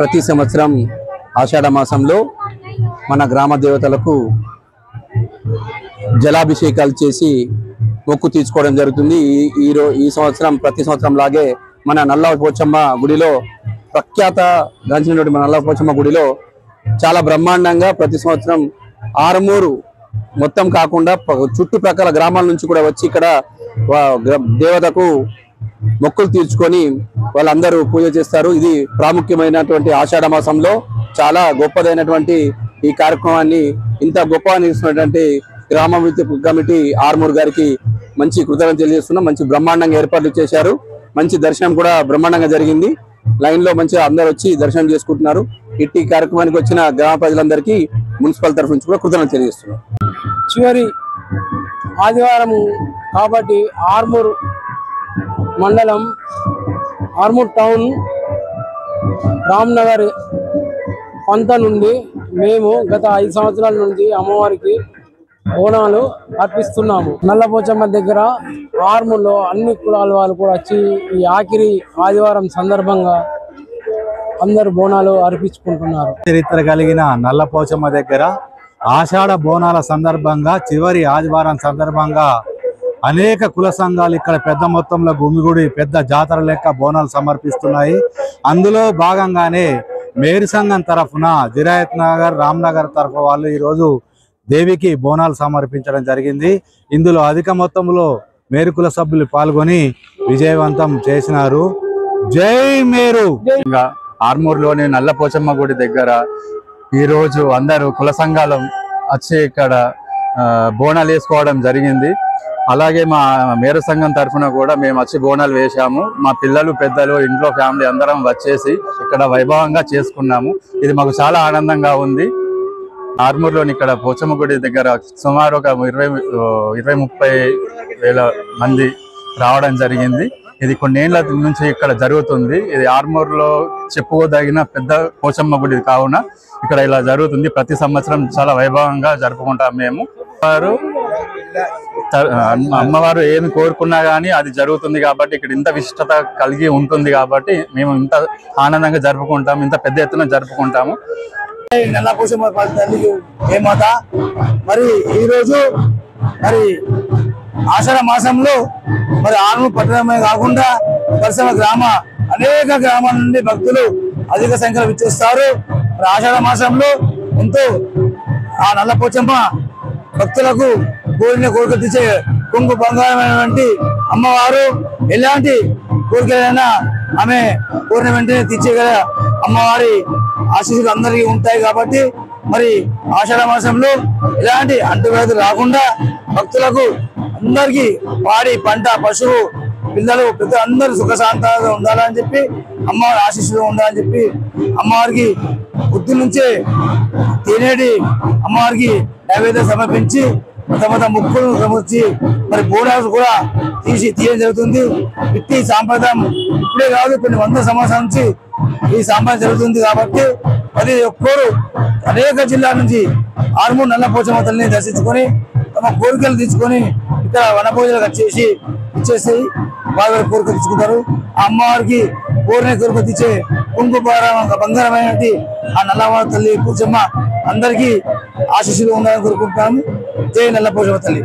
ప్రతి సంవత్సరం ఆషాఢ మాసంలో మన గ్రామ దేవతలకు జలాభిషేకాలు చేసి మొక్కు తీర్చుకోవడం జరుగుతుంది। ఈ సంవత్సరం ప్రతి సంవత్సరం లాగే మన నల్ల పోచమ్మ గుడిలో ప్రఖ్యాత గాంచినటువంటి మన నల్ల పోచమ్మ గుడిలో చాలా బ్రహ్మాండంగా ప్రతి సంవత్సరం ఆరుమూరు మొత్తం కాకుండా చుట్టుప్రక్కల గ్రామాల నుంచి కూడా వచ్చి ఇక్కడ దేవతకు మొక్కులు తీర్చుకొని వాళ్ళందరూ పూజ చేస్తారు। ఇది ప్రాముఖ్యమైనటువంటి ఆషాఢ మాసంలో చాలా గొప్పదైనటువంటి ఈ కార్యక్రమాన్ని ఇంత గొప్పగా నిర్వహిస్తున్నటువంటి గ్రామాభివృద్ధి కమిటీ ఆర్మూర్ గారికి మంచి కృతజ్ఞతలు తెలియజేస్తున్నాం। మంచి బ్రహ్మాండంగా ఏర్పాట్లు చేశారు। మంచి దర్శనం కూడా బ్రహ్మాండంగా జరిగింది। లైన్ లో మంచిగా అందరూ వచ్చి దర్శనం చేసుకుంటున్నారు। ఇట్టి కార్యక్రమానికి వచ్చిన గ్రామ ప్రజలందరికీ మున్సిపల్ తరఫు నుంచి కూడా కృతజ్ఞతలు తెలియజేస్తున్నాం। చివరి ఆదివారం కాబట్టి ఆర్మూర్ మండలం ఆర్మూర్ టౌన్ రామ్నగర్ పంత నుండి మేము గత 5 సంవత్సరాల నుండి అమ్మవారికి బోనాలు అర్పిస్తున్నాము। నల్లపోచమ్మ దగ్గర ఆర్మూర్లో అన్ని కులాల వాళ్ళు కూడా వచ్చి ఈ ఆఖరి ఆదివారం సందర్భంగా అందరు బోనాలు అర్పించుకుంటున్నారు। చరిత్ర కలిగిన నల్లపోచమ్మ దగ్గర ఆషాఢ బోనాల సందర్భంగా చివరి ఆదివారం సందర్భంగా అనేక కుల సంఘాలు ఇక్కడ పెద్ద మొత్తంలో గుమిగూడి పెద్ద జాతర లెక్క బోనాలు సమర్పిస్తున్నాయి। అందులో భాగంగానే మేరు సంఘం తరఫున జిరాయత్ నగర్ రామ్నగర్ తరఫు వాళ్ళు ఈరోజు దేవికి బోనాలు సమర్పించడం జరిగింది। ఇందులో అధిక మొత్తంలో మేరు కుల సభ్యులు పాల్గొని విజయవంతం చేసినారు। జై మేరు। ఆర్మూర్లోని నల్లపోచమ్మ గుడి దగ్గర ఈరోజు అందరూ కుల సంఘాలు వచ్చి ఇక్కడ బోనాలు వేసుకోవడం జరిగింది। అలాగే మా మేరు సంఘం తరఫున కూడా మేము వచ్చి బోనాలు వేసాము। మా పిల్లలు పెద్దలు ఇంట్లో ఫ్యామిలీ అందరం వచ్చేసి ఇక్కడ వైభవంగా చేసుకున్నాము। ఇది మాకు చాలా ఆనందంగా ఉంది। ఆర్మూర్లోని ఇక్కడ పోచమ్మ గుడి దగ్గర సుమారు ఒక 20-30 వేల మంది రావడం జరిగింది। ఇది కొన్నేళ్ల నుంచి ఇక్కడ జరుగుతుంది। ఇది ఆర్మూర్లో చెప్పుకోదగిన పెద్ద పోచమ్మ గుడి కావున ఇక్కడ ఇలా జరుగుతుంది। ప్రతి సంవత్సరం చాలా వైభవంగా జరుపుకుంటాం మేము। అమ్మవారు ఏమి కోరుకున్నా గానీ అది జరుగుతుంది కాబట్టి ఇక్కడ ఇంత విశిష్టత కలిగి ఉంటుంది కాబట్టి మేము ఇంత ఆనందంగా జరుపుకుంటాము, ఇంత పెద్ద ఎత్తున జరుపుకుంటాము। నల్లపోచమ్మ తల్లికి ఏమాత మరి ఈరోజు మరి ఆషాఢ మాసంలో మరి ఆర్మూర్ పట్టణమే కాకుండా పరిసర అనేక గ్రామాల నుండి భక్తులు అధిక సంఖ్యలో విచ్చేస్తారు। మరి ఆషాఢ మాసంలో ఎంతో ఆ నల్లపోచమ్మ భక్తులకు కోరిన కోరిక తీర్చే కొంగు బంగారమైనటువంటి అమ్మవారు। ఎలాంటి కోరికలైనా ఆమె కోరిన వెంటనే తీర్చేగల అమ్మవారి ఆశీస్సులు అందరికీ ఉంటాయి కాబట్టి మరి ఆషాఢ మాసంలో ఎలాంటి అంటువ్యాధులు రాకుండా భక్తులకు అందరికీ పాడి పంట పశువు పిల్లలు పెద్ద అందరూ సుఖశాంతంగా ఉండాలని చెప్పి అమ్మవారి ఆశీస్సులు ఉండాలని చెప్పి అమ్మవారికి బుద్ధి నుంచే తినేటి అమ్మవారికి నైవేద్యం సమర్పించి తమ ముక్కులు సమర్చి మరి బోనాలు కూడా తీయడం జరుగుతుంది। ఇట్టి సాంప్రదాయం ఇప్పుడే కాదు కొన్ని 100 సంవత్సరాల నుంచి ఈ సాంప్రదాయం జరుగుతుంది కాబట్టి ప్రతి ఒక్కరు అనేక జిల్లాల నుంచి ఆర్మూర్ నల్లపోచమ్మ తల్లిని దర్శించుకొని తమ కోరికలు తీసుకొని ఇక్కడ వనభోజనాలు ఇచ్చేసి వారి కోరిక తెచ్చుకుంటారు। ఆ అమ్మవారికి కోరిన కోరిక తెచ్చే కుంగు బంగారమైనటువంటి ఆ నల్లమ్మ తల్లి పోచమ్మ అందరికీ ఆశీస్సులు ఉండాలని కోరుకుంటాము। జై నల్లపోచమ్మ తల్లి।